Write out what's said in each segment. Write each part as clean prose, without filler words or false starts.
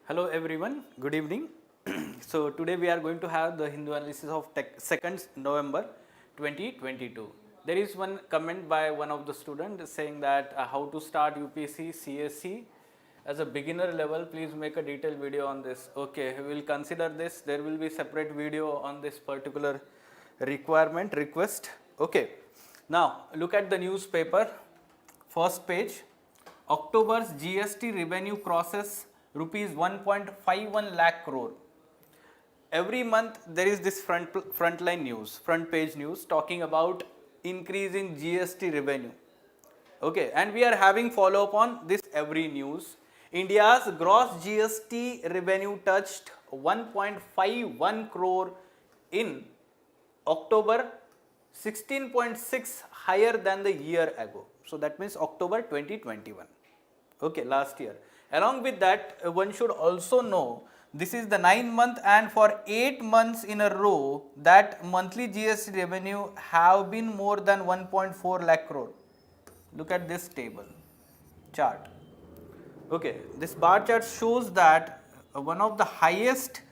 Hello everyone, good evening. So today we are going to have the Hindu analysis of 2nd November 2022. There is one comment by one of the students saying that how to start UPSC CSC as a beginner level, please make a detailed video on this. Okay, we will consider this. There will be separate video on this particular request. Okay, now look at the newspaper, first page. October's GST revenue crosses rupees 1.51 lakh crore. Every month there is this front page news talking about increasing GST revenue. Okay, and we are having follow up on this every news. India's gross GST revenue touched 1.51 crore in October, 16.6 higher than the year ago. So that means October 2021. Okay, last year. Along with that, one should also know this is the 9-month and for 8 months in a row that monthly GST revenue have been more than 1.4 lakh crore. Look at this table chart. Okay, this bar chart shows that one of the highest,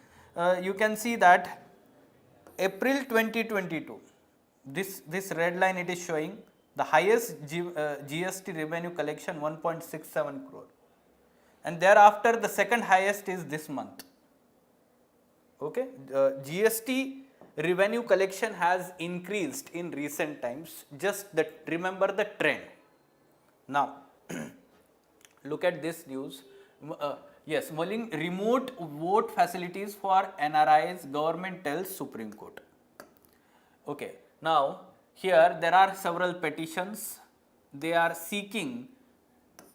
you can see that April 2022, this red line it is showing the highest GST revenue collection 1.67 crore. And thereafter the second highest is this month. Okay, GST revenue collection has increased in recent times. Just remember the trend. Now, look at this news. Yes, Mulling remote vote facilities for NRIs, government tells Supreme Court. Okay, now here there are several petitions. They are seeking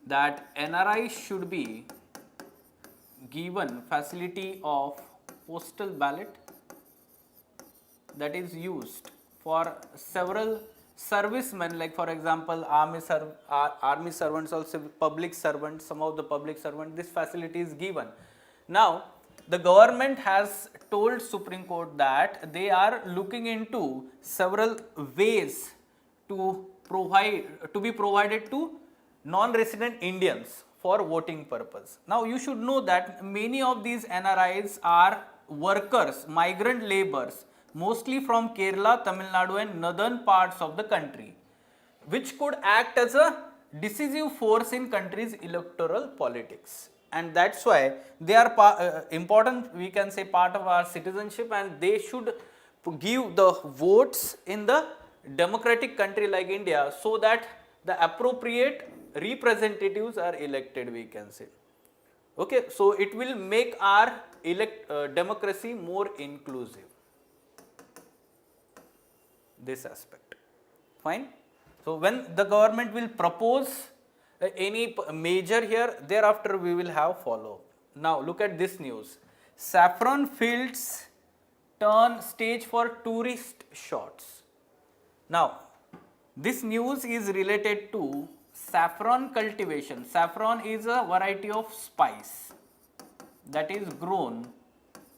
that NRI should be given facility of postal ballot that is used for several servicemen, like for example army servants, also public servants, some of the public servants, this facility is given. Now the government has told Supreme Court that they are looking into several ways to be provided to non-resident Indians for voting purpose. Now you should know that many of these NRIs are workers, migrant laborers, mostly from Kerala, Tamil Nadu and northern parts of the country, which could act as a decisive force in country's electoral politics. And that's why they are important, we can say, part of our citizenship, and they should give the votes in the democratic country like India so that the appropriate representatives are elected, we can say. Okay, so it will make our democracy more inclusive. This aspect. Fine. So when the government will propose any major here, thereafter we will have follow up. Now look at this news. Saffron fields turn stage for tourist shots. Now this news is related to saffron cultivation. Saffron is a variety of spice that is grown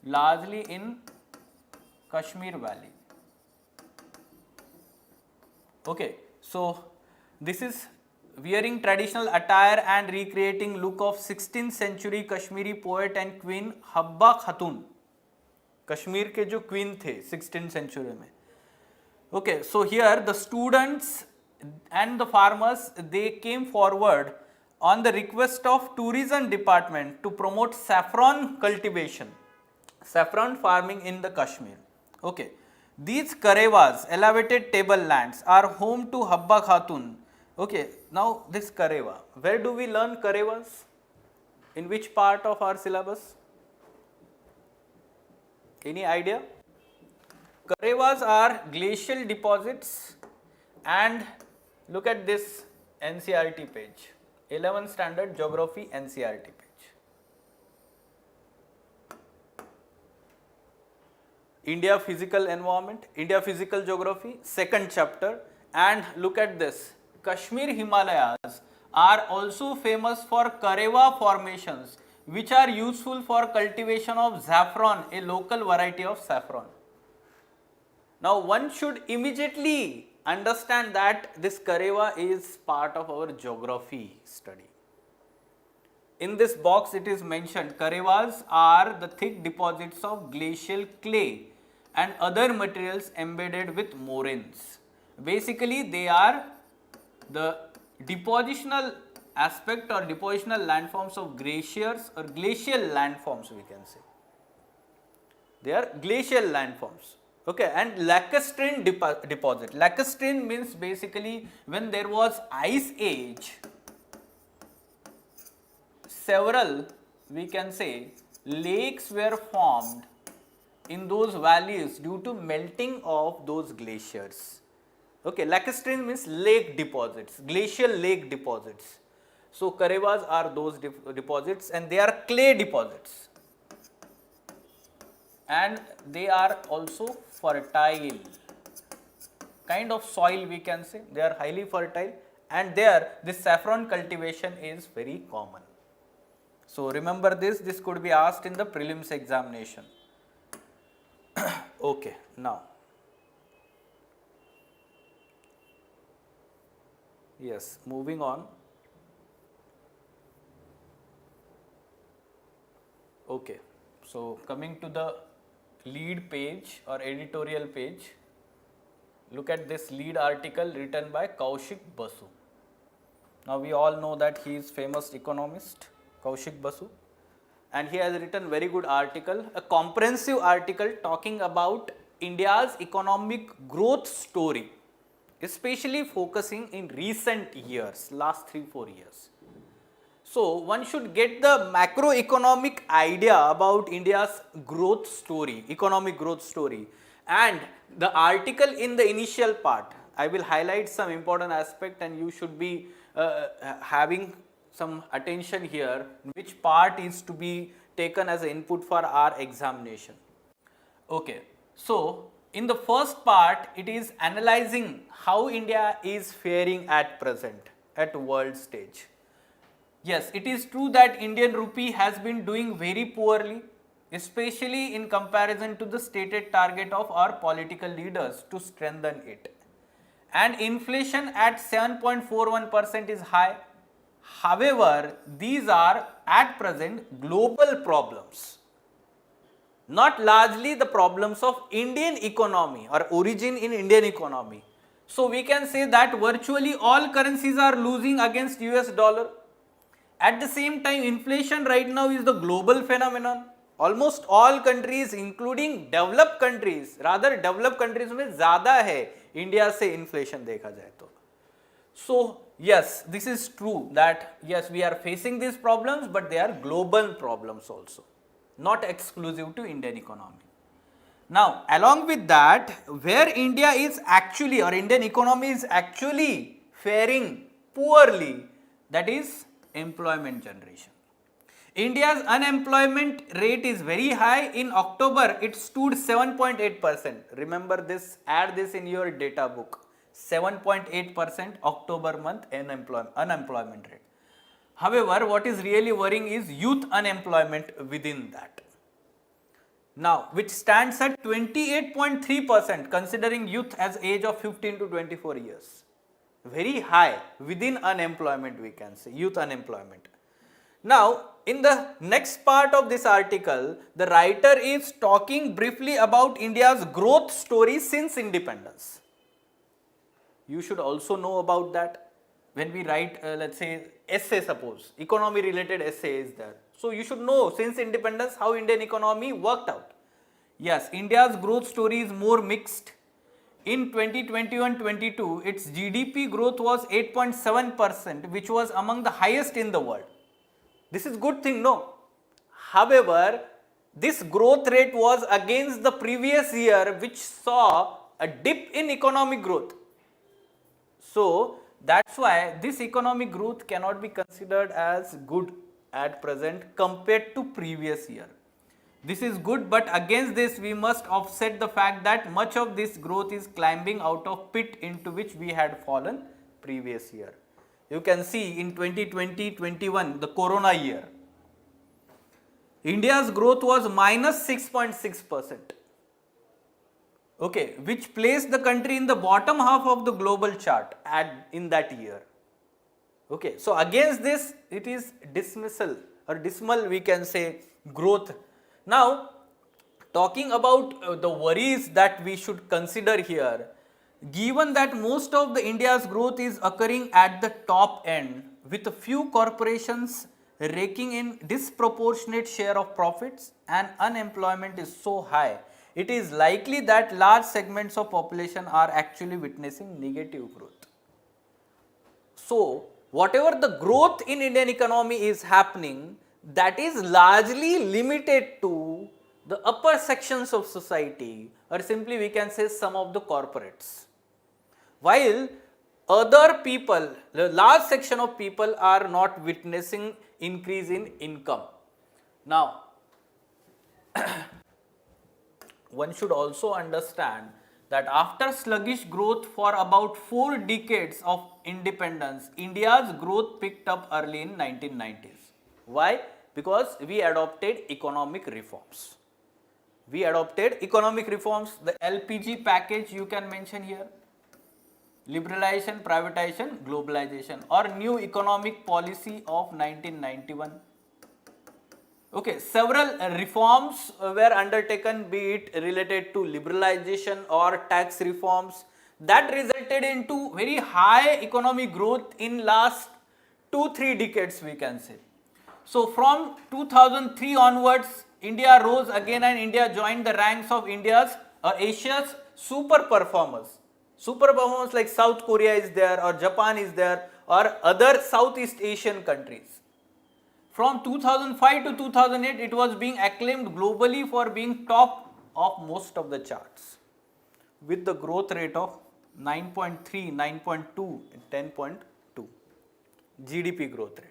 largely in Kashmir Valley. Okay, so this is wearing traditional attire and recreating look of 16th century Kashmiri poet and queen Habba Khatun. Kashmir के जो queen थे 16th century में. Okay, so here the students and the farmers, they came forward on the request of tourism department to promote saffron cultivation, saffron farming in the Kashmir. Okay, these karewas, elevated tablelands, are home to Habba Khatun. Okay, now this karewa, where do we learn karewas? In which part of our syllabus? Any idea? Karewas are glacial deposits, and look at this NCRT page, 11th standard geography NCRT page. India physical environment, India physical geography, 2nd chapter, and look at this. Kashmir Himalayas are also famous for karewa formations, which are useful for cultivation of saffron, a local variety of saffron. Now one should immediately understand that this karewa is part of our geography study. in this box it is mentioned karevas are the thick deposits of glacial clay and other materials embedded with moraines. Basically, they are the depositional aspect or depositional landforms of glaciers or glacial landforms, we can say. They are glacial landforms. Okay, and lacustrine deposit. Lacustrine means basically when there was ice age, several, we can say, lakes were formed in those valleys due to melting of those glaciers. Okay, lacustrine means lake deposits, glacial lake deposits. So karevas are those deposits, and they are clay deposits, and they are also fertile kind of soil, we can say. They are highly fertile, and there this saffron cultivation is very common. So remember this could be asked in the prelims examination. Okay, now yes, moving on. Okay, so coming to the lead page or editorial page, look at this lead article written by Kaushik Basu. Now we all know that he is famous economist, Kaushik Basu, and he has written very good article, a comprehensive article talking about India's economic growth story, especially focusing in recent years, last 3-4 years. So one should get the macroeconomic idea about India's growth story, economic growth story, and the article in the initial part, I will highlight some important aspect, and you should be having some attention here, which part is to be taken as an input for our examination. Okay, so in the first part, it is analyzing how India is faring at present at world stage. Yes, it is true that Indian rupee has been doing very poorly, especially in comparison to the stated target of our political leaders to strengthen it. And inflation at 7.41% is high. However, these are at present global problems, not largely the problems of Indian economy or origin in Indian economy. So we can say that virtually all currencies are losing against US dollar. At the same time, inflation right now is the global phenomenon. Almost all countries, including developed countries, rather developed countries में ज़्यादा है India से inflation देखा जाए तो. So yes, this is true that yes, we are facing these problems, but they are global problems also, not exclusive to Indian economy. Now, along with that, where India is actually or Indian economy is actually faring poorly, that is employment generation. India's unemployment rate is very high. In October, it stood 7.8%. Remember this, add this in your data book. 7.8% October month unemployment rate. However, what is really worrying is youth unemployment within that. Now, which stands at 28.3% considering youth as age of 15 to 24 years. Very high within unemployment, we can say, youth unemployment. Now, in the next part of this article, the writer is talking briefly about India's growth story since independence. You should also know about that. When we write, let's say, essay, suppose, economy related essay is there. So you should know since independence how Indian economy worked out. Yes, India's growth story is more mixed. In 2021-22, its GDP growth was 8.7%, which was among the highest in the world. This is good thing, no? However, this growth rate was against the previous year, which saw a dip in economic growth. So that's why this economic growth cannot be considered as good at present compared to previous year. This is good, but against this we must offset the fact that much of this growth is climbing out of pit into which we had fallen previous year. You can see in 2020-21, the corona year, India's growth was minus 6.6%. Okay, which placed the country in the bottom half of the global chart in that year. Okay, so against this, it is dismissal or dismal we can say growth. Now, talking about the worries that we should consider here, given that most of the India's growth is occurring at the top end with a few corporations raking in disproportionate share of profits and unemployment is so high, it is likely that large segments of population are actually witnessing negative growth. So, whatever the growth in Indian economy is happening, that is largely limited to the upper sections of society, or simply we can say some of the corporates. While other people, the large section of people are not witnessing increase in income. Now, one should also understand that after sluggish growth for about 4 decades of independence, India's growth picked up early in 1990s. Why? Because we adopted economic reforms. We adopted economic reforms, the LPG package you can mention here, liberalization, privatization, globalization, or new economic policy of 1991. Okay, several reforms were undertaken, be it related to liberalization or tax reforms, that resulted into very high economic growth in last 2-3 decades we can say. So from 2003 onwards, India rose again and India joined the ranks of Asia's super performers. Super performers like South Korea is there, or Japan is there, or other Southeast Asian countries. From 2005 to 2008, it was being acclaimed globally for being top of most of the charts, with the growth rate of 9.3, 9.2, and 10.2 GDP growth rate.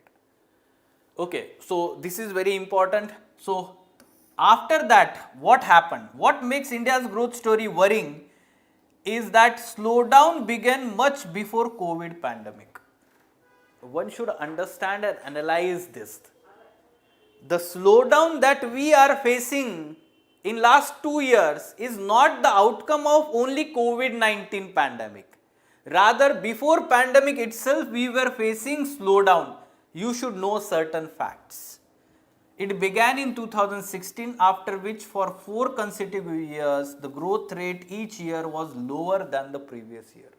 Okay, so this is very important. So after that, what happened? What makes India's growth story worrying is that slowdown began much before COVID pandemic. One should understand and analyze this. The slowdown that we are facing in last 2 years is not the outcome of only COVID-19 pandemic. Rather, before pandemic itself, we were facing slowdown. You should know certain facts. It began in 2016, after which for 4 consecutive years, the growth rate each year was lower than the previous year.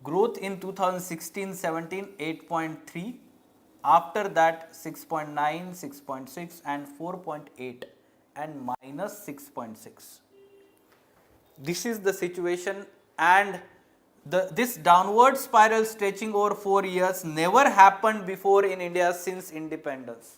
Growth in 2016-17, 8.3, after that 6.9, 6.6 and 4.8 and minus 6.6. This is the situation, and this downward spiral stretching over 4 years never happened before in India since independence.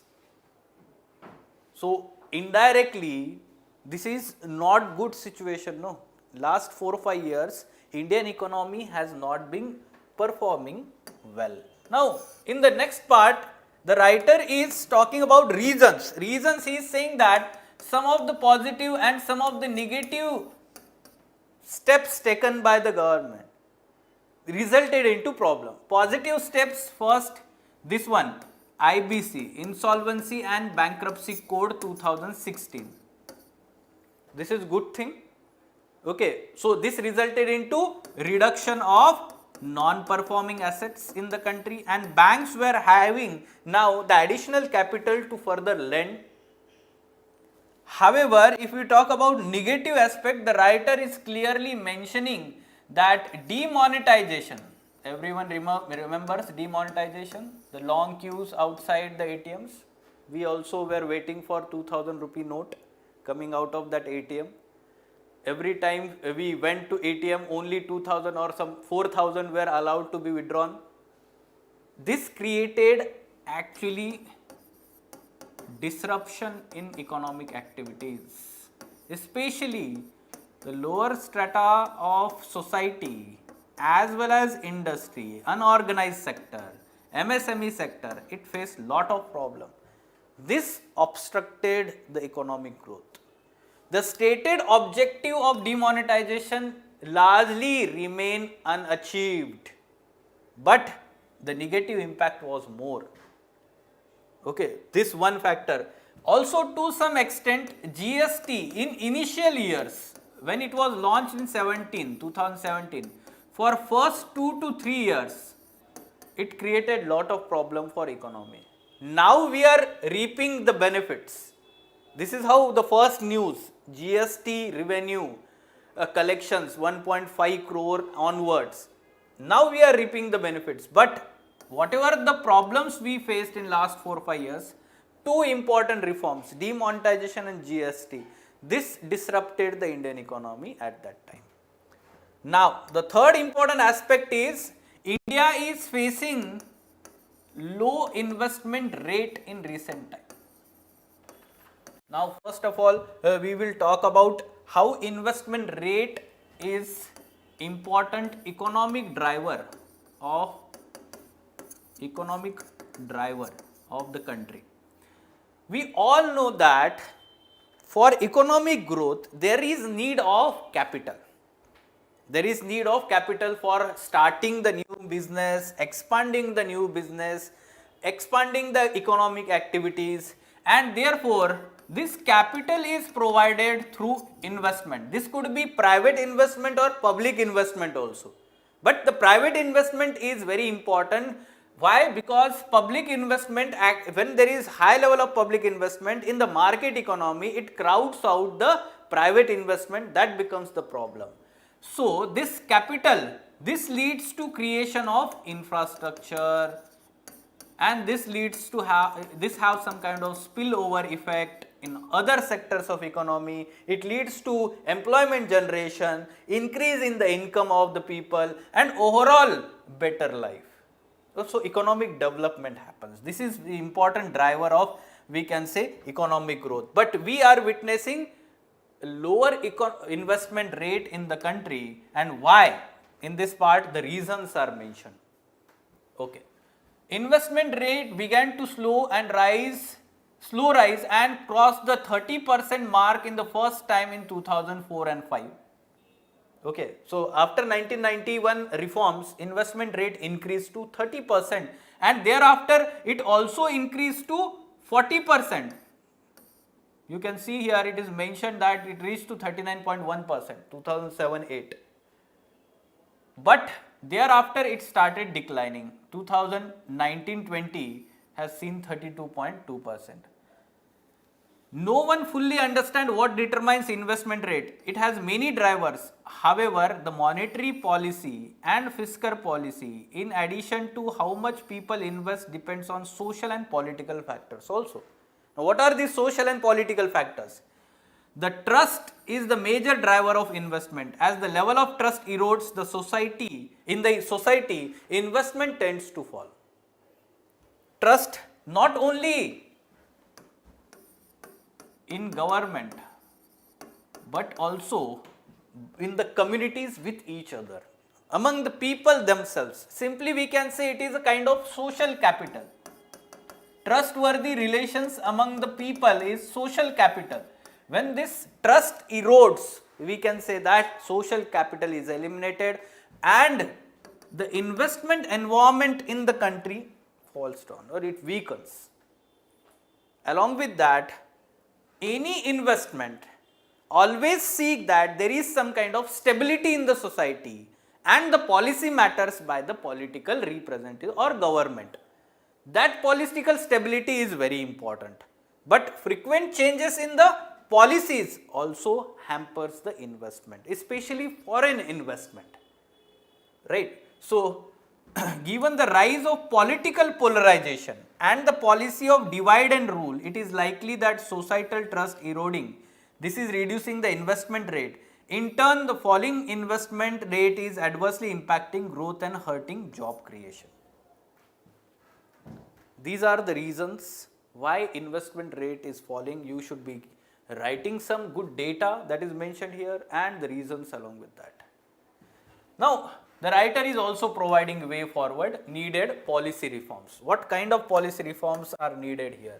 So indirectly, this is not good situation, no. Last 4 or 5 years, Indian economy has not been performing well. Now, in the next part, the writer is talking about reasons. Reasons, he is saying that some of the positive and some of the negative steps taken by the government resulted into problem. Positive steps, first, this one, IBC, Insolvency and Bankruptcy Code 2016. This is good thing. Okay, so this resulted into reduction of non-performing assets in the country, and banks were having now the additional capital to further lend. However, if we talk about negative aspect, the writer is clearly mentioning that demonetization, everyone remembers demonetization, the long queues outside the ATMs. We also were waiting for 2000 rupee note coming out of that ATM. Every time we went to ATM, only 2000 or some 4000 were allowed to be withdrawn. This created actually disruption in economic activities, especially the lower strata of society as well as industry, unorganized sector, MSME sector. It faced lot of problem. This obstructed the economic growth. The stated objective of demonetization largely remained unachieved, but the negative impact was more. Okay, this one factor. Also, to some extent, GST in initial years, when it was launched in 2017, for first 2 to 3 years, it created lot of problem for economy. Now we are reaping the benefits. This is how the first news, GST revenue collections 1.5 crore onwards. Now we are reaping the benefits. But whatever the problems we faced in last 4-5 years, two important reforms, demonetization and GST, this disrupted the Indian economy at that time. Now, the third important aspect is India is facing low investment rate in recent time. Now, first of all, we will talk about how investment rate is important economic driver of the country. We all know that for economic growth, there is need of capital. There is need of capital for starting the new business, expanding the new business, expanding the economic activities, and therefore this capital is provided through investment. This could be private investment or public investment also. But the private investment is very important. Why? Because public investment, when there is high level of public investment in the market economy, it crowds out the private investment. That becomes the problem. So this capital, this leads to creation of infrastructure, and this leads to have some kind of spillover effect in other sectors of economy. It leads to employment generation, increase in the income of the people, and overall better life. So economic development happens. This is the important driver of, we can say, economic growth. But we are witnessing lower investment rate in the country, and why? In this part the reasons are mentioned. Okay. Investment rate began to slow rise and crossed the 30% mark in the first time in 2004 and 5. Okay, so after 1991 reforms, investment rate increased to 30%, and thereafter it also increased to 40%. You can see here it is mentioned that it reached to 39.1%, 2007-8. But thereafter it started declining. 2019-20 has seen 32.2%. No one fully understands what determines investment rate. It has many drivers. However, the monetary policy and fiscal policy, in addition to how much people invest, depends on social and political factors also. Now, what are these social and political factors? The trust is the major driver of investment. As the level of trust erodes in the society, investment tends to fall. Trust not only in government, but also in the communities with each other, among the people themselves. Simply we can say it is a kind of social capital. Trustworthy relations among the people is social capital. When this trust erodes, we can say that social capital is eliminated and the investment environment in the country falls down or it weakens. Along with that, any investment always seek that there is some kind of stability in the society and the policy matters by the political representative or government. That political stability is very important. But frequent changes in the policies also hampers the investment, especially foreign investment. Right? So, given the rise of political polarization and the policy of divide and rule, it is likely that societal trust eroding. This is reducing the investment rate. In turn, the falling investment rate is adversely impacting growth and hurting job creation. These are the reasons why investment rate is falling. You should be writing some good data that is mentioned here and the reasons along with that. Now, the writer is also providing way forward, needed policy reforms. What kind of policy reforms are needed here?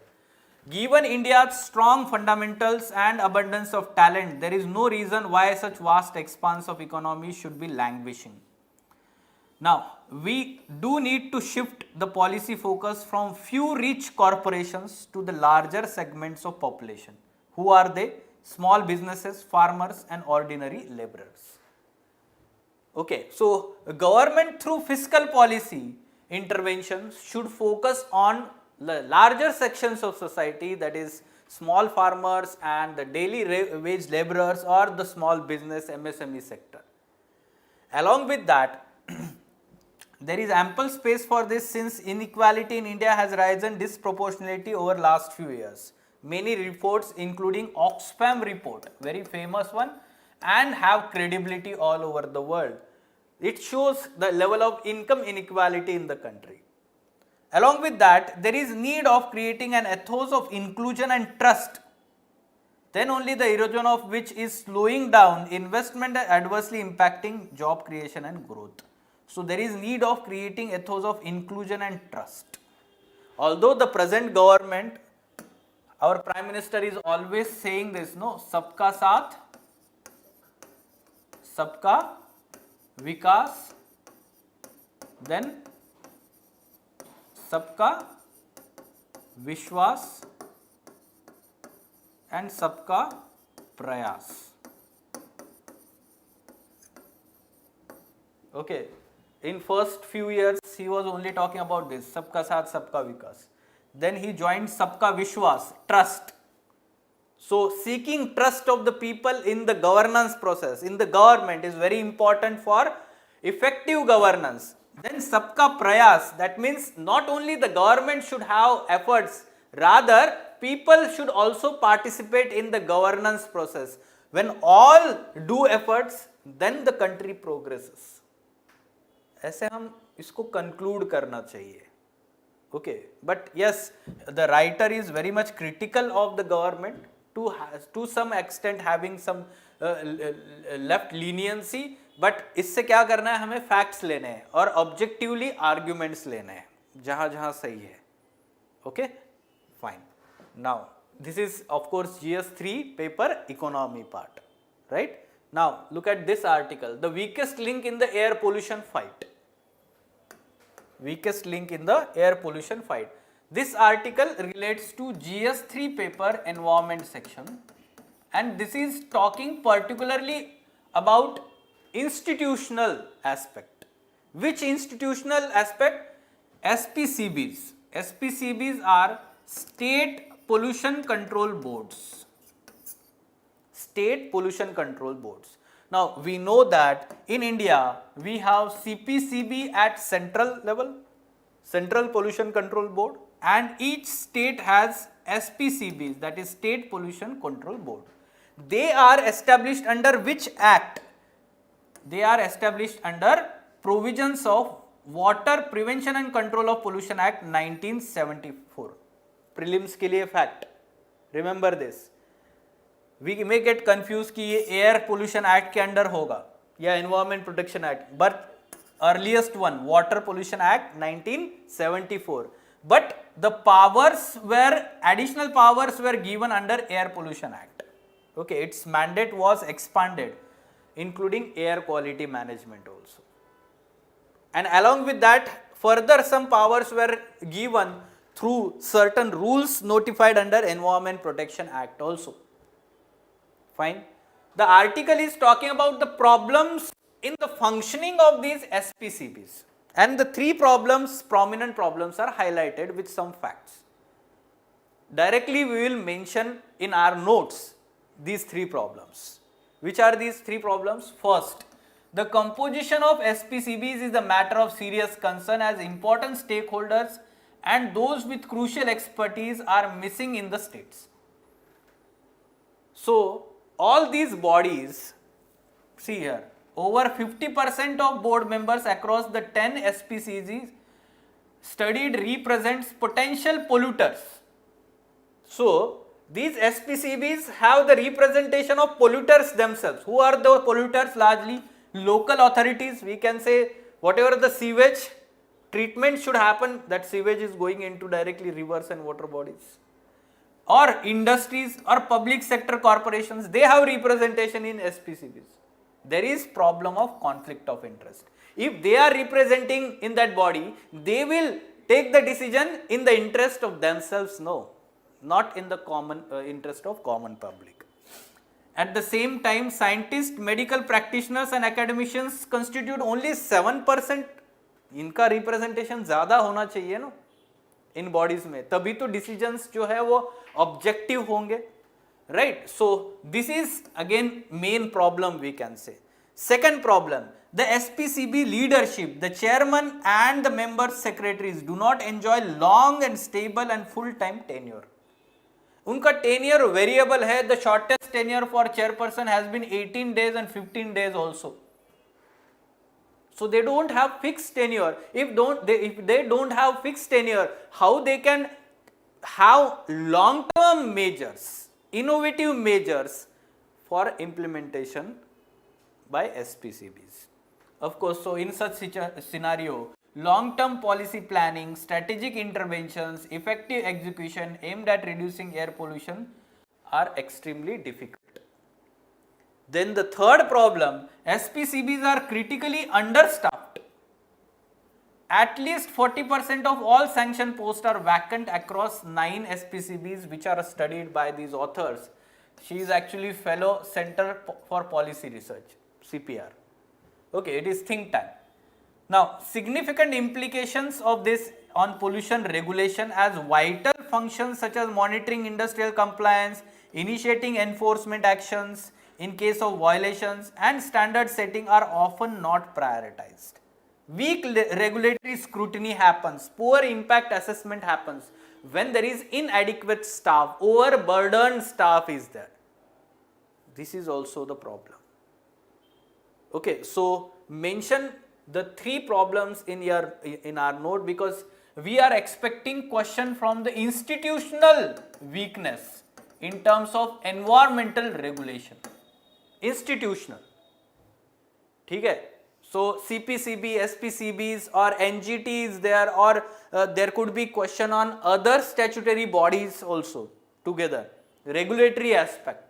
Given India's strong fundamentals and abundance of talent, there is no reason why such vast expanse of economy should be languishing. Now, we do need to shift the policy focus from few rich corporations to the larger segments of population. Who are they? Small businesses, farmers and ordinary laborers. Okay, so government through fiscal policy interventions should focus on the larger sections of society, that is small farmers and the daily wage laborers or the small business MSME sector. Along with that, there is ample space for this since inequality in India has risen disproportionately over last few years. Many reports including Oxfam report, very famous one, and have credibility all over the world. It shows the level of income inequality in the country. Along with that, there is need of creating an ethos of inclusion and trust, then only the erosion of which is slowing down investment and adversely impacting job creation and growth. So there is need of creating ethos of inclusion and trust. Although the present government, our Prime Minister is always saying this, no, sabka saath, sabka vikas, then सबका विश्वास and सबका प्रयास. Okay, in first few years he was only talking about this, सबका साथ सबका विकास. Then he joined सबका विश्वास, trust. So seeking trust of the people in the governance process, in the government, is very important for effective governance. Then sabka prayas, that means not only the government should have efforts, rather people should also participate in the governance process. When all do efforts, then the country progresses. ऐसे हम इसको conclude करना चाहिए. Okay, but yes, the writer is very much critical of the government, to some extent having some left leniency. But इससे क्या करना है, हमें फैक्ट्स लेने हैं और ऑब्जेक्टिवली आर्ग्यूमेंट्स लेने हैं जहां जहां सही है. Okay, fine. Now this is of course GS3 paper economy part, right? Now look at this article, the weakest link in the air pollution fight. Weakest link in the air pollution fight. This article relates to GS3 paper environment section, and this is talking particularly about institutional aspect. Which institutional aspect? SPCBs. SPCBs are state pollution control boards. State pollution control boards. Now we know that in India we have CPCB at central level, Central Pollution Control Board, and each state has SPCBs, that is State Pollution Control Board. They are established under which act? They are established under provisions of Water Prevention and Control of Pollution Act 1974. Prelims के लिए fact, remember this. We may get confused कि ये air pollution act के under होगा या environment protection act, but earliest one water pollution act 1974. But the powers were additional powers were given under air pollution act. Okay, it's mandate was expanded including air quality management also, and along with that further some powers were given through certain rules notified under Environment Protection Act also. Fine. The article is talking about the problems in the functioning of these SPCBs, and the three problems, prominent problems, are highlighted with some facts. Directly we will mention in our notes these three problems. Which are these three problems? First, the composition of SPCBs is a matter of serious concern as important stakeholders and those with crucial expertise are missing in the states. So all these bodies, see here, over 50% of board members across the 10 SPCBs studied represents potential polluters. So these SPCBs have the representation of polluters themselves. Who are the polluters? Largely local authorities. We can say whatever the sewage treatment should happen, that sewage is going into directly rivers and water bodies. Or industries or public sector corporations, they have representation in SPCBs. There is problem of conflict of interest. If they are representing in that body, they will take the decision in the interest of themselves. No, not in the common interest of common public. At the same time, scientists, medical practitioners and academicians constitute only 7%. इनका representation ज़्यादा होना चाहिए ना. In bodies में, तभी तो decisions जो है वो ऑब्जेक्टिव होंगे, right. So this is again main problem we can say. Second problem, the SPCB leadership, the chairman and the member secretaries do not enjoy long and stable and full time tenure. उनका tenure variable है. The shortest tenure for chairperson has been 18 days and 15 days also. So they don't have fixed tenure. If they don't have fixed tenure, how they can have long term measures, innovative measures for implementation by SPCBs? Of course, so in such scenario, long-term policy planning, strategic interventions, effective execution aimed at reducing air pollution are extremely difficult. Then the third problem, SPCBs are critically understaffed. At least 40% of all sanctioned posts are vacant across 9 SPCBs which are studied by these authors. She is actually fellow Center for Policy Research, CPR. Okay, it is think tank. Now, significant implications of this on pollution regulation, as vital functions such as monitoring industrial compliance, initiating enforcement actions in case of violations and standard setting are often not prioritized. Weak regulatory scrutiny happens, poor impact assessment happens when there is inadequate staff, overburdened staff is there. This is also the problem. Okay, so mention the 3 problems in our note, because we are expecting question from the institutional weakness in terms of environmental regulation. Institutional, ठीक है. So CPCB, SPCBs or NGT is there, or there could be question on other statutory bodies also together. Regulatory aspect.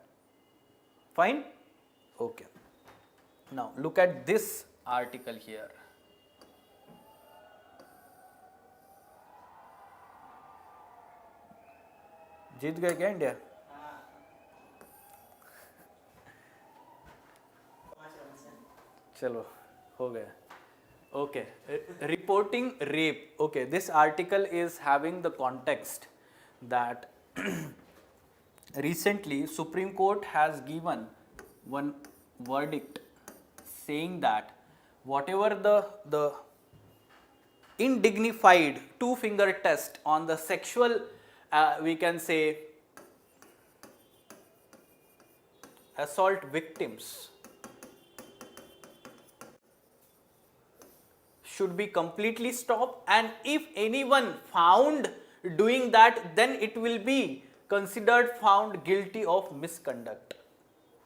Fine? Okay. Now look at this article here. जीत गए क्या India? चलो हो गया. Okay, reporting rape. Okay, this article is having the context that recently Supreme Court has given one verdict saying that whatever the indignified 2-finger test on the sexual we can say assault victims should be completely stopped, and if anyone found doing that, then it will be considered found guilty of misconduct.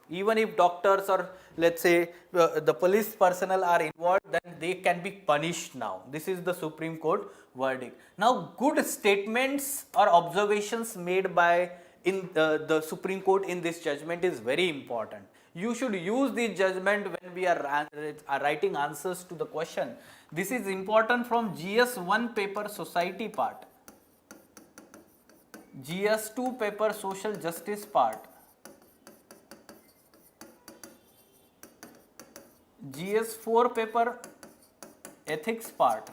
Even if doctors or let's say the police personnel are involved, then they can be punished now. This is the Supreme Court verdict. Now, good statements or observations made by the Supreme Court in this judgment is very important. You should use this judgment when we are writing answers to the question. This is important from GS1 paper society part, GS2 paper social justice part, GS4 paper ethics part,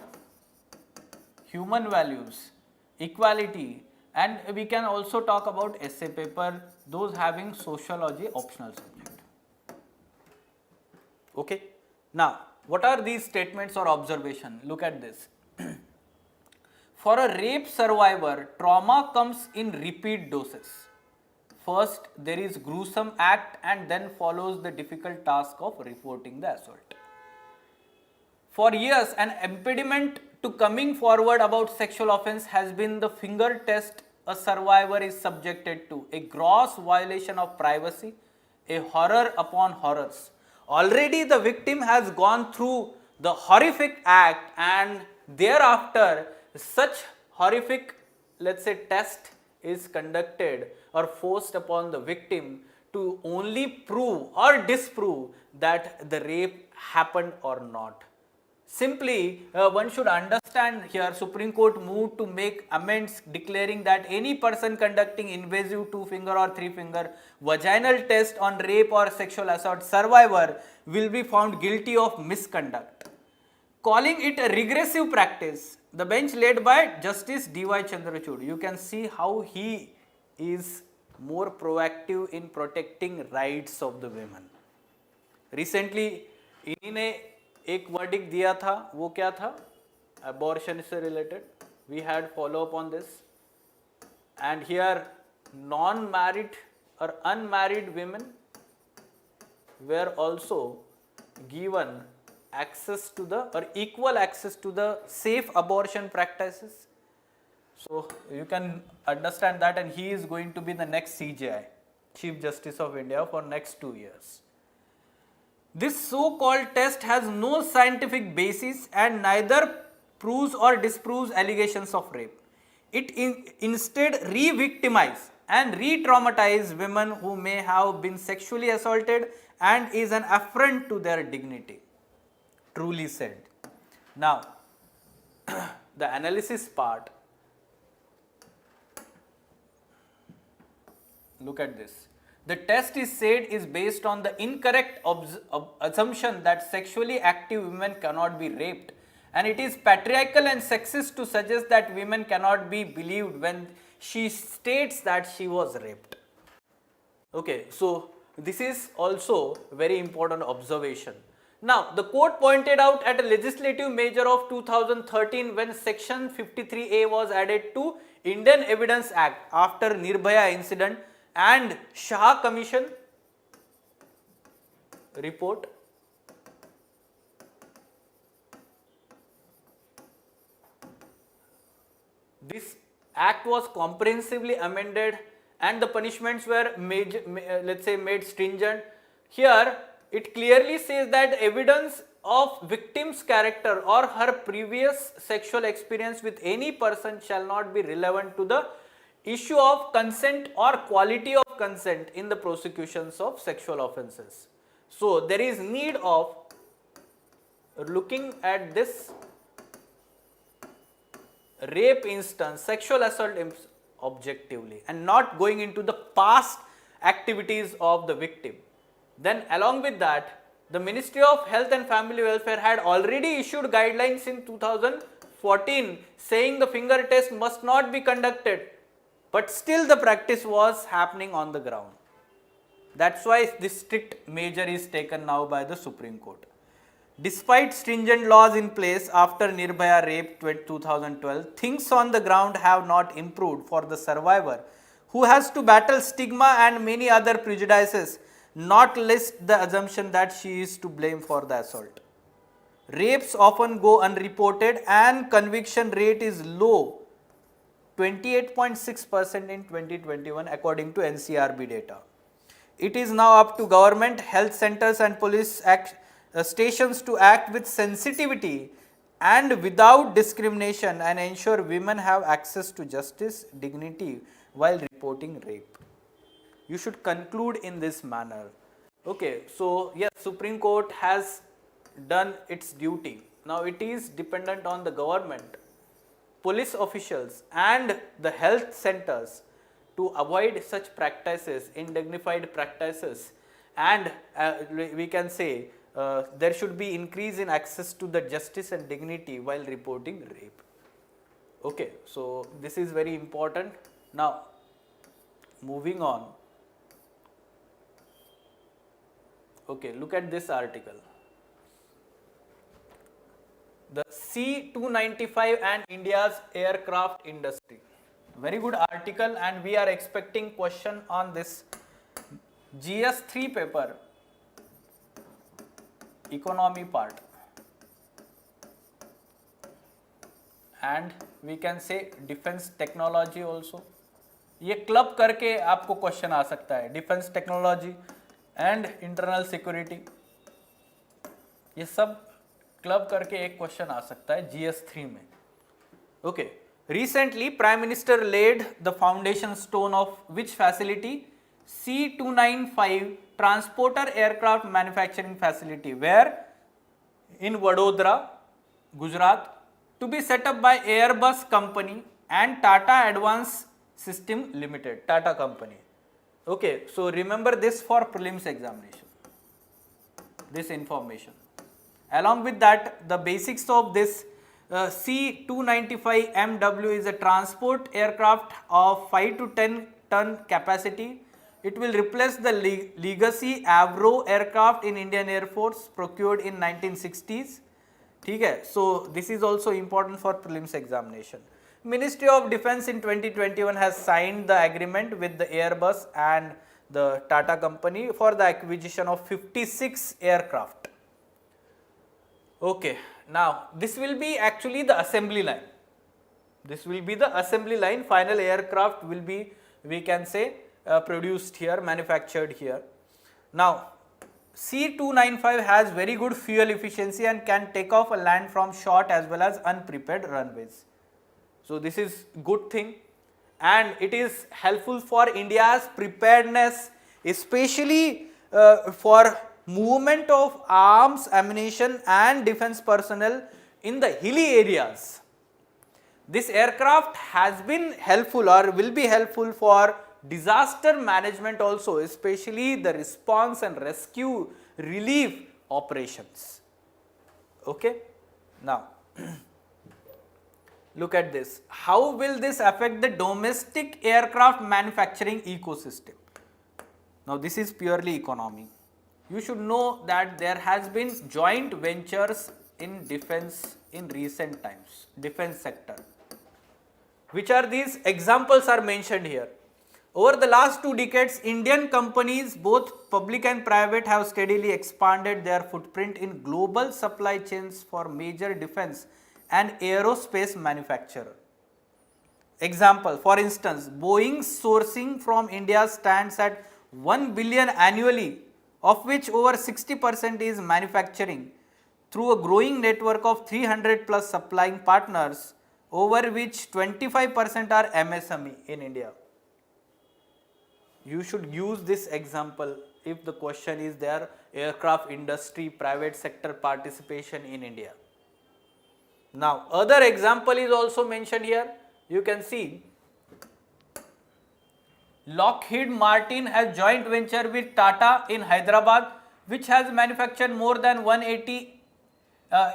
human values, equality, and we can also talk about essay paper, those having sociology optional subject. Okay. Now, what are these statements or observation? Look at this. For a rape survivor, trauma comes in repeat doses. First, there is gruesome act and then follows the difficult task of reporting the assault. For years, an impediment to coming forward about sexual offense has been the finger test a survivor is subjected to, a gross violation of privacy, a horror upon horrors. Already the victim has gone through the horrific act, and thereafter such horrific, let's say, test is conducted or forced upon the victim to only prove or disprove that the rape happened or not. Simply, one should understand here, Supreme Court moved to make amends declaring that any person conducting invasive 2-finger or 3-finger vaginal test on rape or sexual assault survivor will be found guilty of misconduct. Calling it a regressive practice, the bench led by Justice D.Y. Chandrachud. You can see how he is more proactive in protecting rights of the women. Recently इन्हीं ने एक verdict दिया था, वो क्या था? Abortion से related. We had follow up on this, and here non-married or unmarried women were also given access to the or equal access to the safe abortion practices. So you can understand that, and he is going to be the next CJI, Chief Justice of India, for next 2 years. This so-called test has no scientific basis and neither proves or disproves allegations of rape. It instead re-victimizes and re-traumatizes women who may have been sexually assaulted and is an affront to their dignity. Truly said. Now, the analysis part. Look at this. The test is said is based on the incorrect assumption that sexually active women cannot be raped, and it is patriarchal and sexist to suggest that women cannot be believed when she states that she was raped. Okay, so this is also very important observation. Now, the court pointed out at a legislative measure of 2013 when section 53A was added to Indian Evidence Act after Nirbhaya incident and Shah Commission report. This act was comprehensively amended and the punishments were made stringent. Here it clearly says that evidence of victim's character or her previous sexual experience with any person shall not be relevant to the issue of consent or quality of consent in the prosecutions of sexual offences. So there is need of looking at this rape instance, sexual assault objectively and not going into the past activities of the victim. Then along with that, the Ministry of Health and Family Welfare had already issued guidelines in 2014 saying the finger test must not be conducted, but still the practice was happening on the ground. That's why this strict measure is taken now by the Supreme Court. Despite stringent laws in place after Nirbhaya rape 2012, things on the ground have not improved for the survivor, who has to battle stigma and many other prejudices, not least the assumption that she is to blame for the assault. Rapes often go unreported and conviction rate is low, 28.6% in 2021 according to NCRB data. It is now up to government, health centers and police stations to act with sensitivity and without discrimination and ensure women have access to justice, dignity while reporting rape. You should conclude in this manner. Okay, so yes, Supreme Court has done its duty. Now it is dependent on the government, police officials and the health centers to avoid such practices, indignified practices, and we can say there should be increase in access to the justice and dignity while reporting rape. Okay, so this is very important. Now, moving on. Okay, look at this article. The C-295 and India's aircraft industry. Very good article, and we are expecting question on this GS3 paper, economy part, and we can say defense technology also. ये club करके आपको question आ सकता है, defence technology and internal security, ये सब club करके एक question आ सकता है GS3 में. Okay, recently Prime Minister laid the foundation stone of which facility? C-295 transporter aircraft manufacturing facility, where in Vadodara, Gujarat, to be set up by Airbus company and Tata Advanced System Limited, Tata company. Okay, so remember this for prelims examination, this information. Along with that, the basics of this C-295 MW is a transport aircraft of 5 to 10 ton capacity. It will replace the legacy Avro aircraft in Indian Air Force procured in 1960s. Okay, so this is also important for prelims examination. Ministry of Defence in 2021 has signed the agreement with the Airbus and the Tata company for the acquisition of 56 aircraft. Okay, now this will be actually the assembly line. This will be the assembly line. Final aircraft will be, we can say, produced here, manufactured here. Now, C-295 has very good fuel efficiency and can take off and land from short as well as unprepared runways. So this is good thing, and it is helpful for India's preparedness, especially for movement of arms, ammunition and defense personnel in the hilly areas. This aircraft has been helpful or will be helpful for disaster management also, especially the response and rescue relief operations. Okay, now look at this. How will this affect the domestic aircraft manufacturing ecosystem? Now this is purely economy. You should know that there has been joint ventures in defense in recent times, defense sector. Which are these? Examples are mentioned here. Over the last 2 decades, Indian companies, both public and private, have steadily expanded their footprint in global supply chains for major defense and aerospace manufacturer. Example, for instance, Boeing's sourcing from India stands at 1 billion annually, of which over 60% is manufacturing through a growing network of 300 plus supplying partners, over which 25% are MSME in India. You should use this example if the question is there, aircraft industry, private sector participation in India. Now, other example is also mentioned here. You can see Lockheed Martin has joint venture with Tata in Hyderabad, which has manufactured more than 180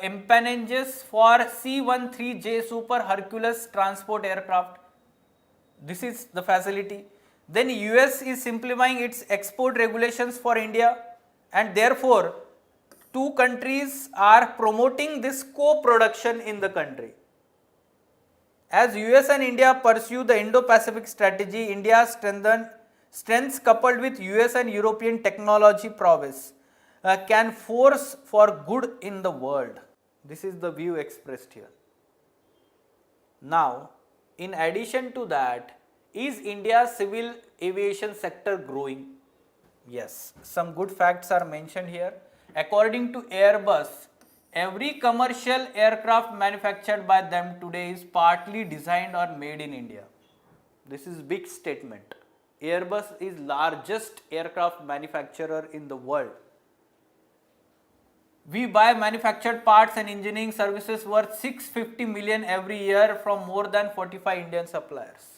empennages for C-13J Super Hercules transport aircraft. This is the facility. Then US is simplifying its export regulations for India, and therefore 2 countries are promoting this co-production in the country. As US and India pursue the Indo-Pacific strategy, India's strengths coupled with US and European technology prowess can force for good in the world. This is the view expressed here. Now, in addition to that, is India's civil aviation sector growing? Yes, some good facts are mentioned here. According to Airbus, every commercial aircraft manufactured by them today is partly designed or made in India. This is big statement. Airbus is largest aircraft manufacturer in the world. We buy manufactured parts and engineering services worth 650 million every year from more than 45 Indian suppliers.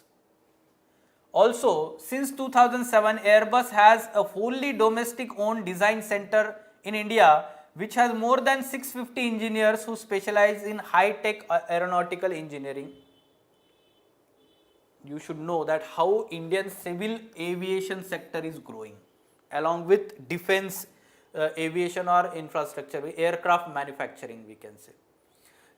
Also, since 2007, Airbus has a wholly domestic owned design center in India, which has more than 650 engineers who specialize in high-tech aeronautical engineering. You should know that how Indian civil aviation sector is growing along with defense aviation or infrastructure, aircraft manufacturing we can say.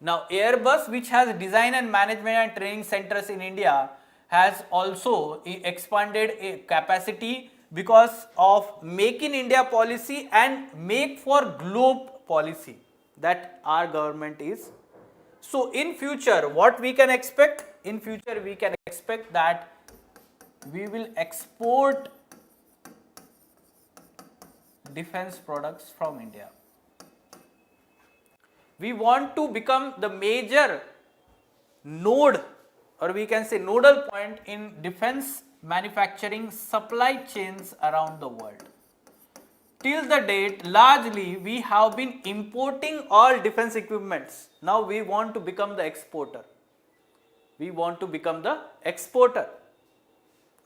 Now Airbus, which has design and management and training centers in India, has also expanded a capacity because of Make in India policy and Make for Globe policy that our government is. So in future, what we can expect? In future we can expect that we will export defense products from India. We want to become the major node, or we can say nodal point in defense manufacturing supply chains around the world. Till the date, largely we have been importing all defense equipments. Now we want to become the exporter. We want to become the exporter.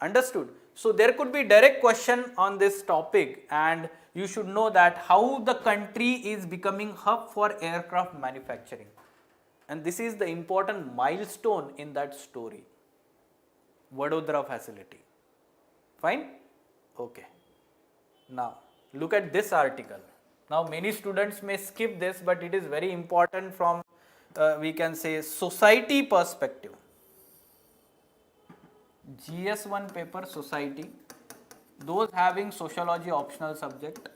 Understood? So there could be direct question on this topic, and you should know that how the country is becoming hub for aircraft manufacturing. And this is the important milestone in that story. Vadodara facility. Fine? Okay. Now, look at this article. Now, many students may skip this, but it is very important from, we can say, society perspective. GS1 paper, society. Those having sociology optional subject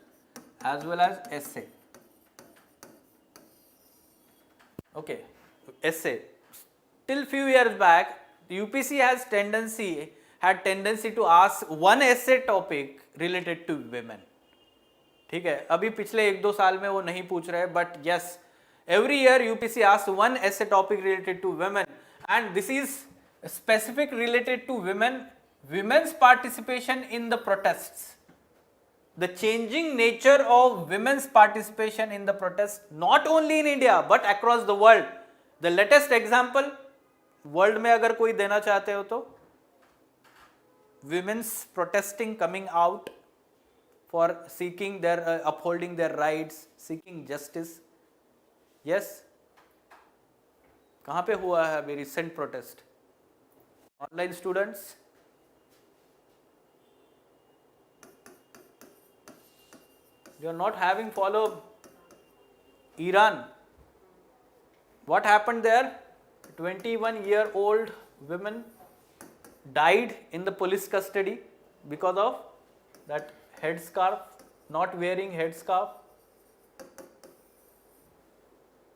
as well as essay. Okay, essay. Till few years back, the UPSC had tendency to ask one essay topic related to women. ठीक है, अभी पिछले 1-2 साल में वो नहीं पूछ रहे, but yes, every year UPSC asks one essay topic related to women, and this is specific related to women's participation in the protests. The changing nature of women's participation in the protests, not only in India but across the world. The latest example, world में अगर कोई देना चाहते हो तो, women's protesting, coming out for seeking their, upholding their rights, seeking justice. Yes? कहाँ पे हुआ है अभी recent protest? Online students? You are not having followed Iran. What happened there? 21-year-old women died in the police custody because of that headscarf, not wearing headscarf.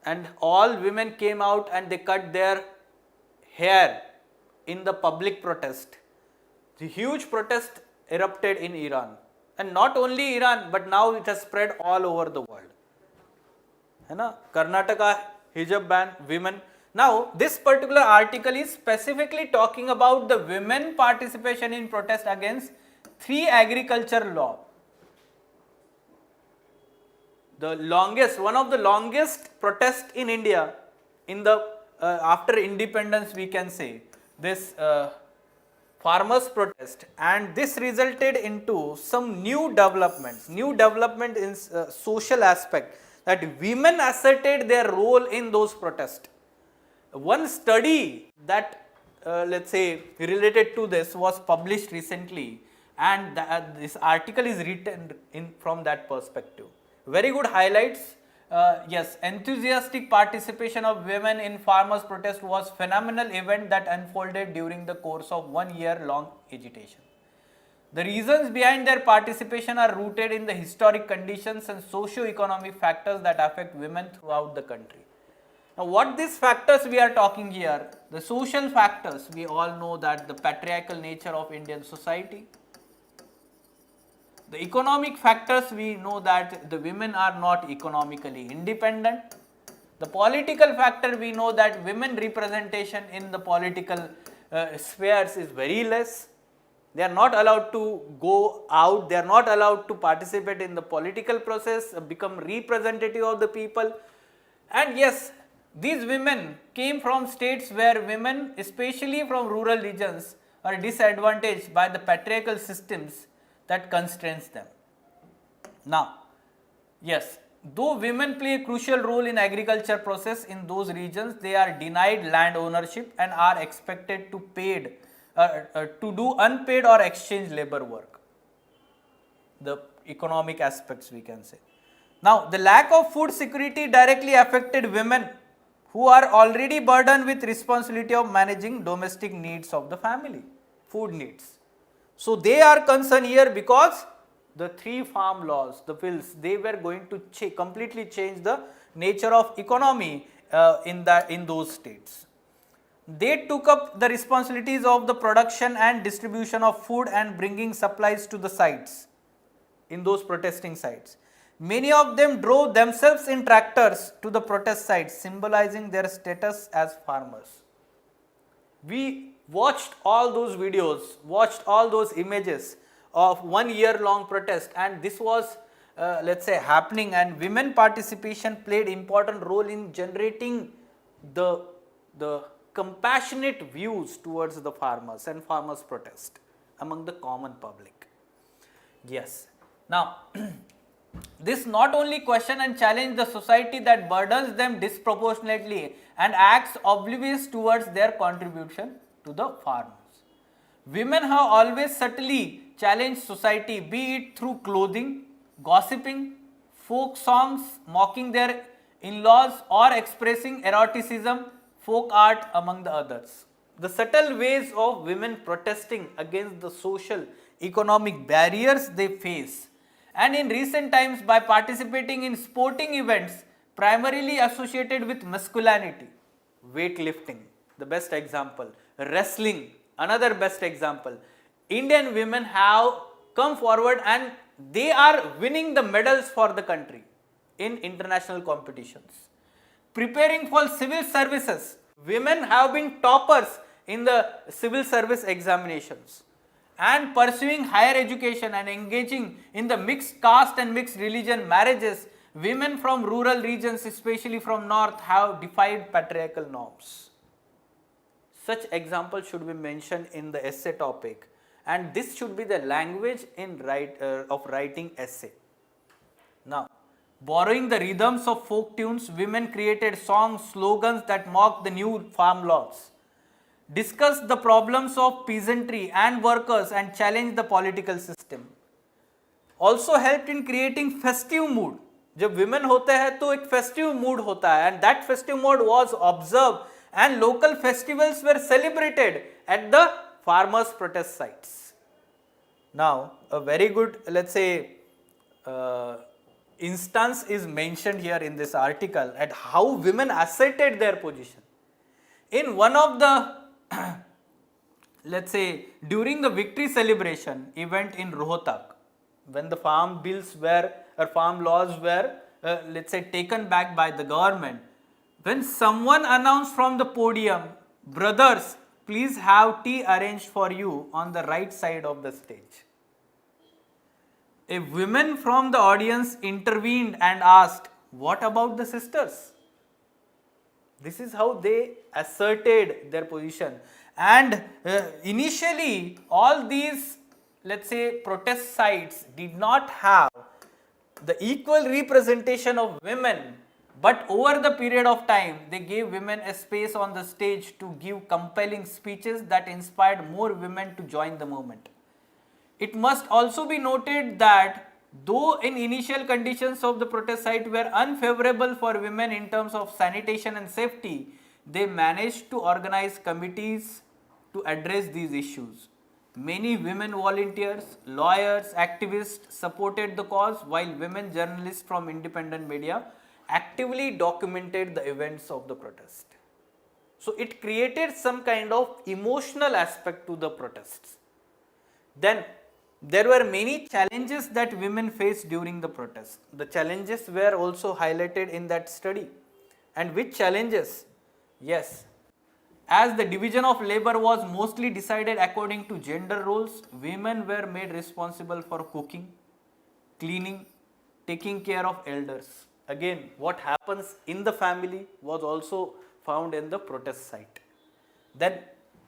And all women came out and they cut their hair in the public protest. The huge protest erupted in Iran. And not only Iran, but now it has spread all over the world. है ना? Karnataka, hijab ban, women. Now, this particular article is specifically talking about the women participation in protest against 3 agriculture law. The longest, one of the longest protests in India in the after independence, we can say, this farmers protest, and this resulted into some new developments, in social aspect, that women asserted their role in those protests. One study that let's say related to this was published recently, and this article is written in from that perspective. Very good highlights. Yes, enthusiastic participation of women in farmers' protest was phenomenal event that unfolded during the course of 1 year long agitation. The reasons behind their participation are rooted in the historic conditions and socio-economic factors that affect women throughout the country. Now, what these factors we are talking here? The social factors, we all know that the patriarchal nature of Indian society. The economic factors, we know that the women are not economically independent. The political factor, we know that women representation in the political spheres is very less. They are not allowed to go out, they are not allowed to participate in the political process, become representative of the people. And yes, these women came from states where women, especially from rural regions, are disadvantaged by the patriarchal systems that constrains them. Now, yes, though women play a crucial role in agriculture process in those regions, they are denied land ownership and are expected to do unpaid or exchange labor work. The economic aspects, we can say. Now, the lack of food security directly affected women who are already burdened with responsibility of managing domestic needs of the family, food needs. So, they are concerned here because the 3 farm laws, the bills, they were going to completely change the nature of economy in those states. They took up the responsibilities of the production and distribution of food and bringing supplies to the sites, in those protesting sites. Many of them drove themselves in tractors to the protest sites, symbolizing their status as farmers. We watched all those videos, watched all those images of 1 year long protest, and this was let's say happening, and women participation played important role in generating the compassionate views towards the farmers and farmers protest among the common public. Yes. Now, This not only question and challenge the society that burdens them disproportionately and acts oblivious towards their contribution to the farmers. Women have always subtly challenged society, be it through clothing, gossiping, folk songs, mocking their in-laws, or expressing eroticism, folk art, among the others. The subtle ways of women protesting against the social, economic barriers they face, and in recent times by participating in sporting events primarily associated with masculinity, weightlifting, the best example, wrestling, another best example. Indian women have come forward and they are winning the medals for the country in international competitions. Preparing for civil services, women have been toppers in the civil service examinations, and pursuing higher education and engaging in the mixed caste and mixed religion marriages. Women from rural regions, especially from north, have defied patriarchal norms. Such examples should be mentioned in the essay topic, and this should be the language in of writing essay. Now, borrowing the rhythms of folk tunes, women created songs, slogans that mocked the new farm laws, discussed the problems of peasantry and workers, and challenged the political system. Also helped in creating festive mood. जब women होते हैं तो एक festive mood होता है, and that festive mood was observed and local festivals were celebrated at the farmers' protest sites. Now, a very good, let's say, instance is mentioned here in this article at how women asserted their position. In one of the let's say during the victory celebration event in Rohtak, when the farm bills were or farm laws were let's say taken back by the government, when someone announced from the podium, brothers, please have tea arranged for you on the right side of the stage. A woman from the audience intervened and asked, what about the sisters? This is how they asserted their position. And initially, all these, let's say, protest sites did not have the equal representation of women, but over the period of time, they gave women a space on the stage to give compelling speeches that inspired more women to join the movement. It must also be noted that though in initial conditions of the protest site were unfavorable for women in terms of sanitation and safety, they managed to organize committees to address these issues. Many women volunteers, lawyers, activists supported the cause, while women journalists from independent media actively documented the events of the protest. So it created some kind of emotional aspect to the protests. Then there were many challenges that women faced during the protest. The challenges were also highlighted in that study. And which challenges? Yes, as the division of labor was mostly decided according to gender roles, women were made responsible for cooking, cleaning, taking care of elders. Again, what happens in the family was also found in the protest site. Then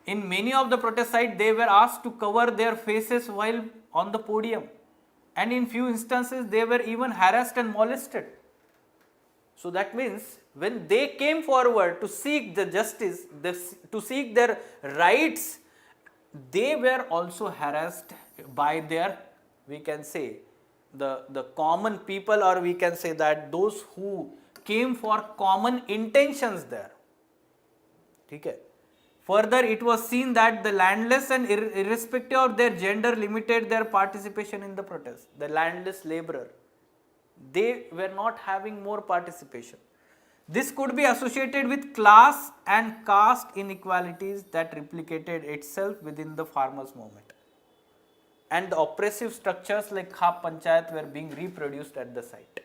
in many of the protest sites, they were asked to cover their faces while on the podium, and in few instances they were even harassed and molested. So that means when they came forward to seek the justice, to seek their rights, they were also harassed by their, we can say, the common people, or we can say that those who came for common intentions there. Okay. Further, it was seen that the landless and irrespective of their gender limited their participation in the protest. The landless laborer, they were not having more participation. This could be associated with class and caste inequalities that replicated itself within the farmers' movement. And the oppressive structures like Khap Panchayat were being reproduced at the site.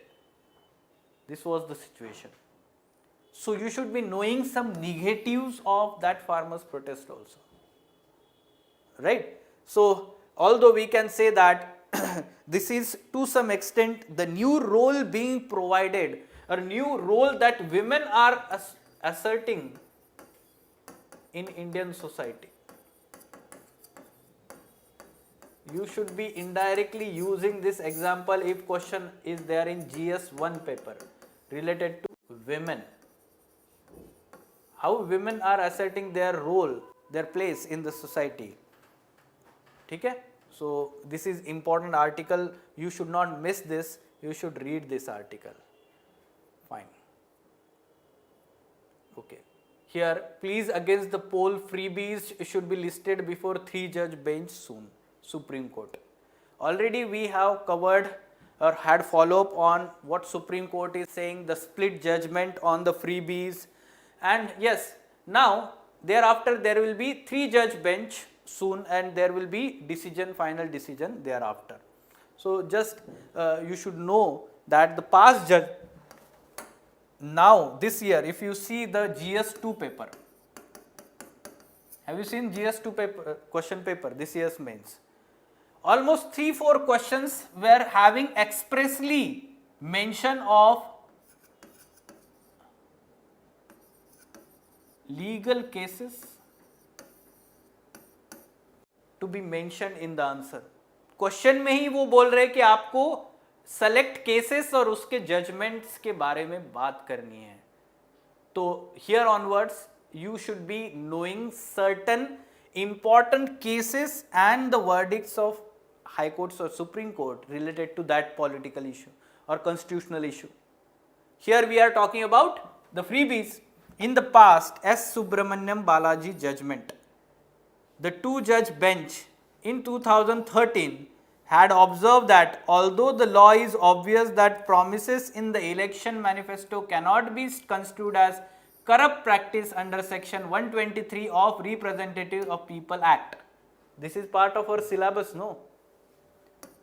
This was the situation. So you should be knowing some negatives of that farmers' protest also. Right? So although we can say that this is to some extent the new role being provided, a new role that women are asserting in Indian society. you should be indirectly using this example if question is there in GS1 paper related to women. How women are asserting their role, their place in the society. ठीक है? So this is important article, you should not miss this, you should read this article. Fine. Okay. Here, pleas against the poll freebies should be listed before 3-judge bench soon. Supreme Court. Already we have covered or had follow-up on what Supreme Court is saying, the split judgment on the freebies, and yes, now thereafter there will be 3-judge bench soon and there will be decision, final decision thereafter. So just you should know that the past judge, now this year if you see the GS2 paper, have you seen GS2 paper, question paper, this year's mains? Almost 3-4 questions were having expressly mention of legal cases to be mentioned in the answer. Question में ही वो बोल रहे कि आपको select cases और उसके judgements के बारे में बात करनी है. तो here onwards you should be knowing certain important cases and the verdicts of High Courts or Supreme Court related to that political issue or constitutional issue. Here we are talking about the freebies. In the past, S. Subramaniam Balaji judgment, the 2-judge bench in 2013 had observed that although the law is obvious that promises in the election manifesto cannot be construed as corrupt practice under section 123 of Representative of People Act. This is part of our syllabus, no?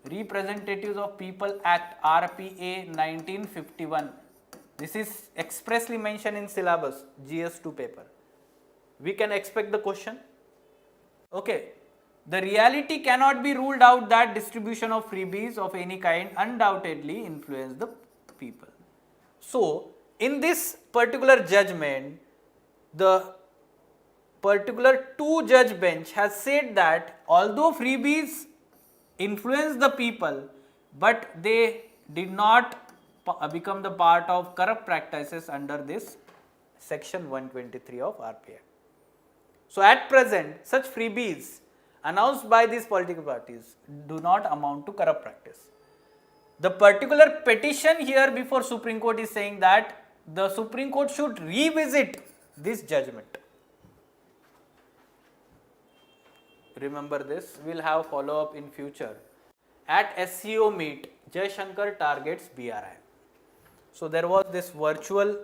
Representatives of People Act, RPA 1951. This is expressly mentioned in syllabus, GS2 paper. We can expect the question. Okay. The reality cannot be ruled out that distribution of freebies of any kind undoubtedly influence the people. So, in this particular judgment, the particular 2-judge bench has said that although freebies influence the people, but they did not become the part of corrupt practices under this section 123 of RPA. So, at present, such freebies announced by these political parties do not amount to corrupt practice. The particular petition here before Supreme Court is saying that the Supreme Court should revisit this judgment. Remember this, we will have follow up in future. At SCO meet, Jaishankar targets BRI. So there was this virtual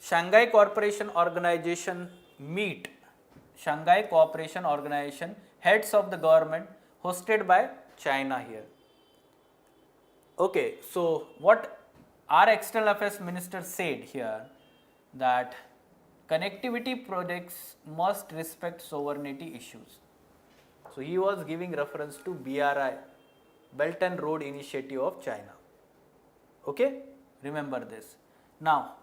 Shanghai Cooperation Organization meet, Shanghai Cooperation Organization heads of the government hosted by China here. Okay, so what our External Affairs Minister said here, that connectivity projects must respect sovereignty issues. So he was giving reference to BRI, Belt and Road Initiative of China. Okay, remember this. Now,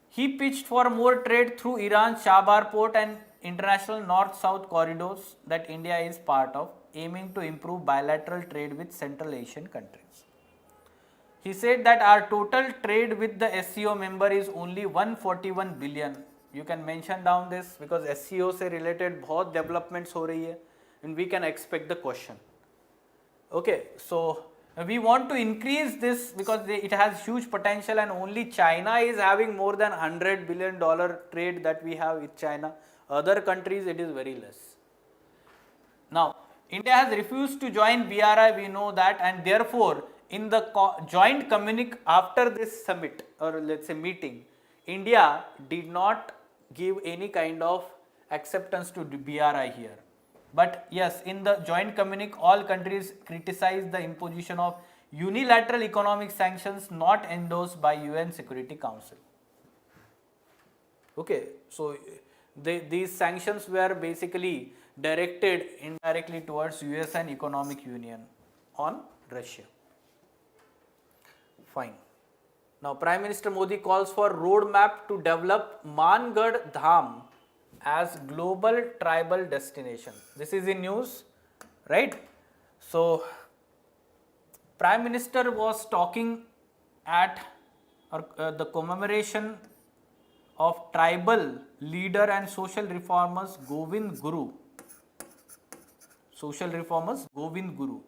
he pitched for more trade through Iran's Shabar port and international north-south corridors that India is part of, aiming to improve bilateral trade with Central Asian countries. He said that our total trade with the SCO member is only 141 billion. You can mention down this because SCO से related बहुत developments हो रही है and we can expect the question. Okay, so we want to increase this because it has huge potential and only China is having more than $100 billion trade that we have with China. Other countries it is very less. Now, India has refused to join BRI, we know that, and therefore in the joint communique after this summit or let's say meeting, India did not give any kind of acceptance to BRI here. But yes, in the joint communique, all countries criticized the imposition of unilateral economic sanctions not endorsed by UN Security Council. Okay, so these sanctions were basically directed indirectly towards US and Economic Union on Russia. Fine. Now, Prime Minister Modi calls for roadmap to develop Mangrah Dham as global tribal destination. This is in news. right? So Prime Minister was talking at the commemoration of tribal leader and social reformers Govind Guru. Social reformers Govind Guru.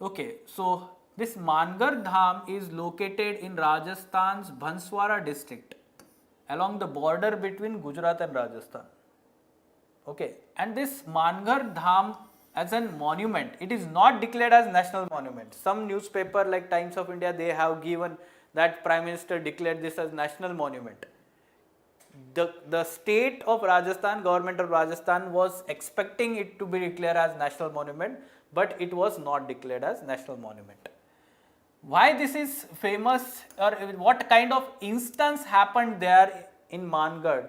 Okay, so this Mangrah Dham is located in Rajasthan's Banswara district along the border between Gujarat and Rajasthan. Okay, and this Mangrah Dham as a monument, it is not declared as national monument. Some newspaper like Times of India, they have given that Prime Minister declared this as national monument. The state of Rajasthan, government of Rajasthan was expecting it to be declared as national monument, but it was not declared as national monument. Why this is famous, or what kind of instance happened there in Mangarh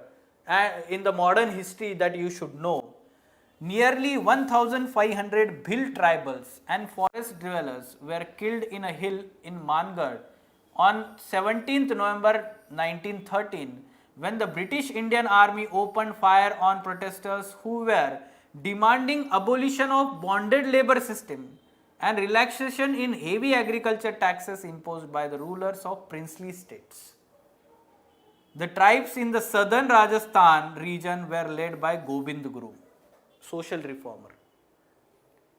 in the modern history that you should know? Nearly 1,500 Bhil tribals and forest dwellers were killed in a hill in Mangarh on 17th November 1913 when the British Indian Army opened fire on protesters who were demanding abolition of bonded labor system and relaxation in heavy agriculture taxes imposed by the rulers of princely states. The tribes in the southern Rajasthan region were led by Govind Guru, social reformer.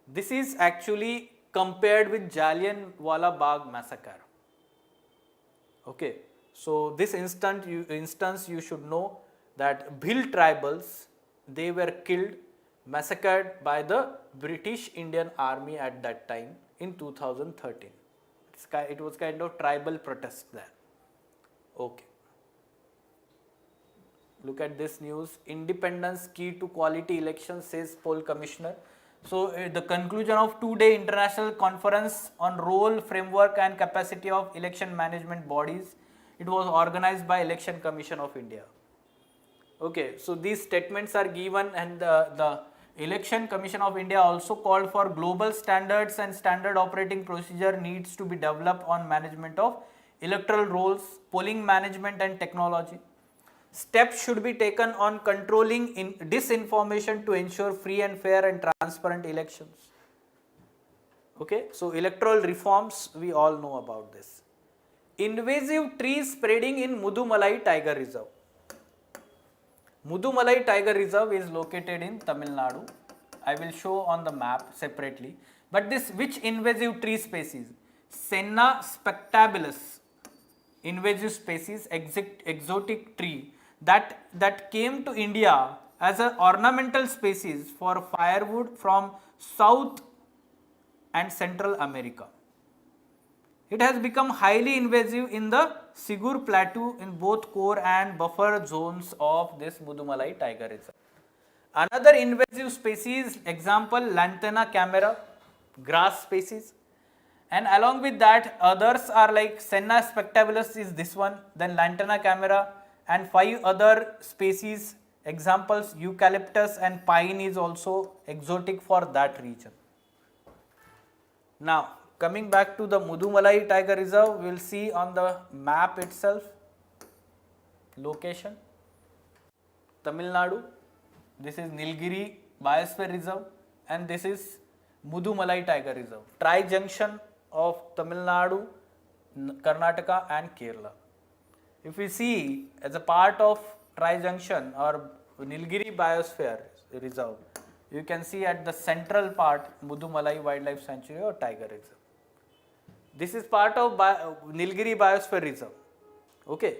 This is actually compared with Jallianwala Bagh massacre. Okay, so this instance you should know that Bhil tribals, they were killed, massacred by the British Indian Army at that time in 2013. It was kind of tribal protest there. Okay. Look at this news. Independence key to quality elections, says poll commissioner. So the conclusion of two-day international conference on role, framework and capacity of election management bodies. It was organized by Election Commission of India. Okay, so these statements are given, and the Election Commission of India also called for global standards and standard operating procedure needs to be developed on management of electoral rolls, polling management and technology. Steps should be taken on controlling disinformation to ensure free and fair and transparent elections. Okay, so electoral reforms, we all know about this. Invasive trees spreading in Mudumalai Tiger Reserve. Mudumalai Tiger Reserve is located in Tamil Nadu. I will show on the map separately. But this, which invasive tree species? Senna spectabilis, invasive species, exotic tree that came to India as an ornamental species for firewood from South and Central America. It has become highly invasive in the Sigur Plateau in both core and buffer zones of this Mudumalai Tiger Reserve. Another invasive species, example Lantana camera, grass species. And along with that, others are like Senna spectabilis is this one, then Lantana camera, and 5 other species, examples eucalyptus and pine is also exotic for that region. Now, coming back to the Mudumalai Tiger Reserve, we will see on the map itself, location, Tamil Nadu, this is Nilgiri Biosphere Reserve, and this is Mudumalai Tiger Reserve, tri-junction of Tamil Nadu, Karnataka and Kerala. If we see as a part of tri-junction or Nilgiri Biosphere Reserve, you can see at the central part Mudumalai Wildlife Sanctuary or Tiger Reserve. This is part of Nilgiri Biosphere Reserve. Okay,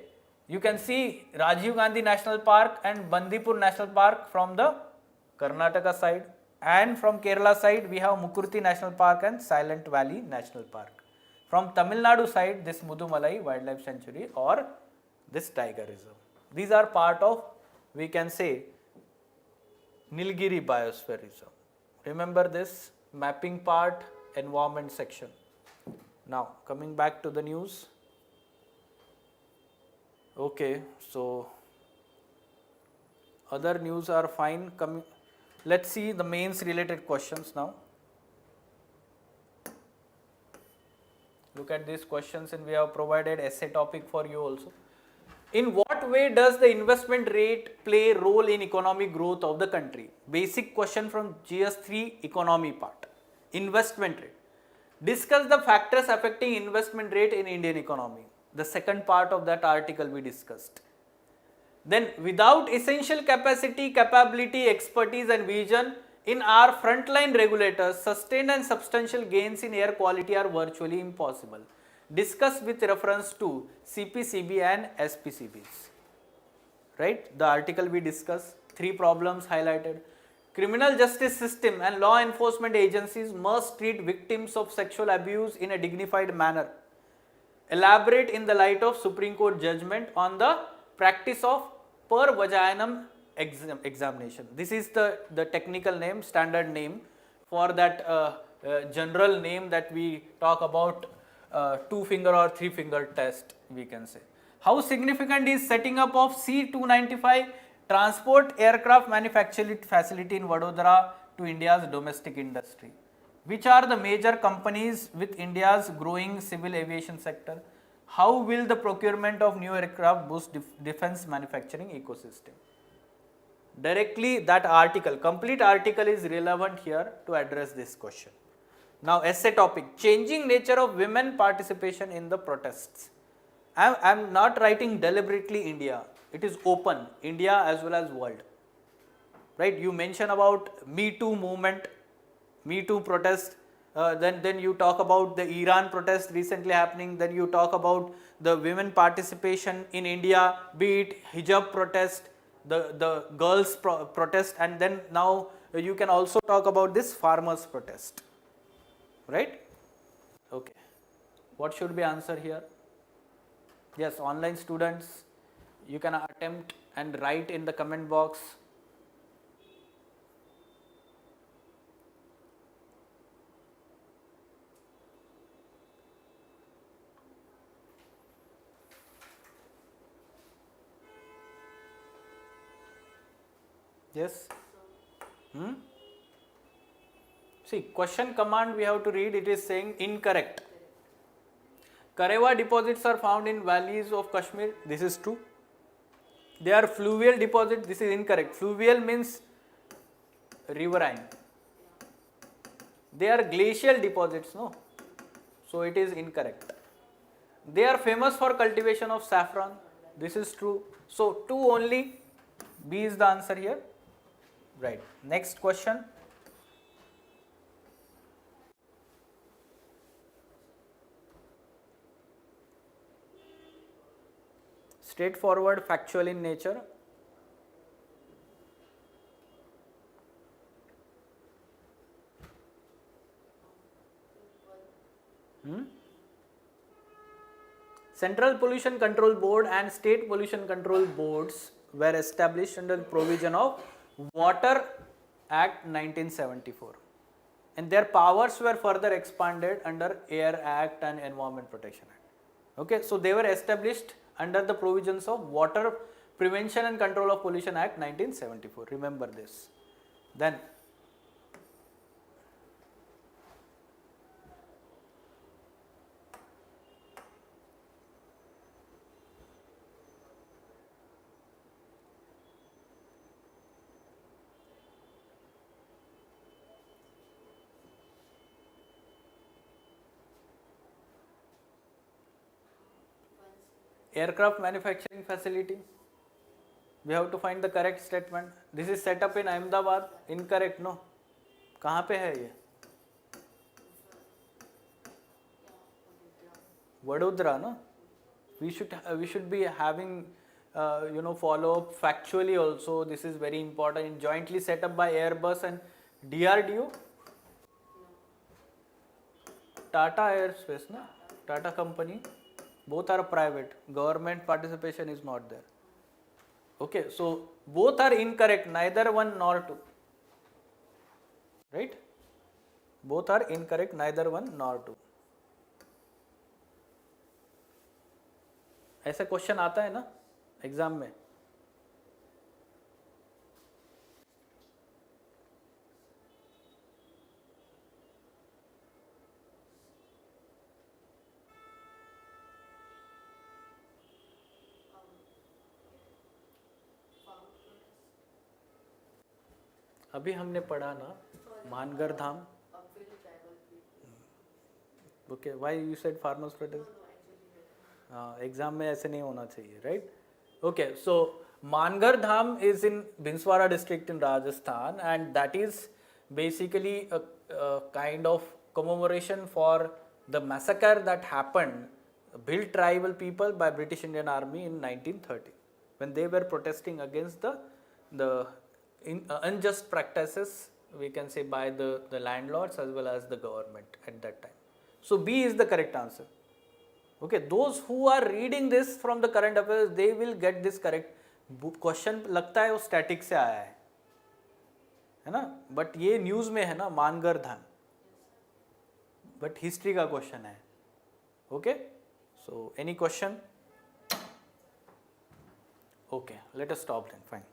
you can see Rajiv Gandhi National Park and Bandipur National Park from the Karnataka side, and from Kerala side we have Mukurthi National Park and Silent Valley National Park. From Tamil Nadu side, this Mudumalai Wildlife Sanctuary or this Tiger Reserve. These are part of, we can say, Nilgiri Biosphere Reserve. Remember this mapping part, environment section. Now coming back to the news. Okay, so other news are fine. Let's see the mains related questions now. Look at these questions, and we have provided essay topic for you also. In what way does the investment rate play a role in economic growth of the country? Basic question from GS3 economy part. investment rate. Discuss the factors affecting investment rate in Indian economy. The second part of that article we discussed. Then, without essential capacity, capability, expertise and vision in our frontline regulators, sustained and substantial gains in air quality are virtually impossible. Discuss with reference to CPCB and SPCBs. Right? The article we discussed, 3 problems highlighted. Criminal justice system and law enforcement agencies must treat victims of sexual abuse in a dignified manner. Elaborate in the light of Supreme Court judgment on the practice of per vaginam examination. This is the technical name, standard name for that general name that we talk about 2-finger or 3-finger test, we can say. How significant is setting up of C-295 transport aircraft manufacturing facility in Vadodara to India's domestic industry? Which are the major companies with India's growing civil aviation sector? How will the procurement of new aircraft boost defense manufacturing ecosystem? Directly that article, complete article is relevant here to address this question. Now essay topic, changing nature of women participation in the protests. I am not writing deliberately India, it is open, India as well as world. Right, you mention about Me Too movement, Me Too protest, then you talk about the Iran protest recently happening, then you talk about the women participation in India, be it hijab protest, the girls protest, and then now you can also talk about this farmers protest, right? Okay, what should be answer here? Yes, online students, you can attempt and write in the comment box. Yes. See, question command we have to read, it is saying incorrect. Karewa deposits are found in valleys of Kashmir, this is true. They are fluvial deposits, this is incorrect. Fluvial means riverine. They are glacial deposits, no? So it is incorrect. They are famous for cultivation of saffron, this is true. So 2 only, B is the answer here. Right. Next question. Straightforward, factual in nature. Central Pollution Control Board and State Pollution Control Boards were established under the provision of Water Act 1974, and their powers were further expanded under Air Act and Environment Protection Act. Okay, so they were established under the provisions of Water Prevention and Control of Pollution Act 1974. Remember this. Then aircraft manufacturing facility, we have to find the correct statement. This is set up in Ahmedabad, incorrect, no? कहाँ पे है ये? Vadodara, no? We should be having follow up factually also. This is very important. Jointly set up by Airbus and DRDO. Tata Aerospace, no? Tata company. Both are private, government participation is not there. Okay, so both are incorrect, neither 1 nor 2. Right? Both are incorrect, neither 1 nor 2. ऐसा question आता है ना exam में? अभी हमने पढ़ा ना मानगर धाम, Okay, why you said farmers protest? Exam में ऐसे नहीं होना चाहिए, right? Okay, so Mangrah Dham is in Binswara district in Rajasthan, and that is basically a kind of commemoration for the massacre that happened, built tribal people by British Indian Army in 1930, when they were protesting against the unjust practices, we can say, by the landlords as well as the government at that time. So B is the correct answer. Okay, those who are reading this from the current affairs, they will get this correct. Question लगता है वो static से आया है ना, but ये news में है ना मानगर धाम, बट हिस्ट्री का क्वेश्चन है. Okay, so any question? Okay, let us stop then, fine.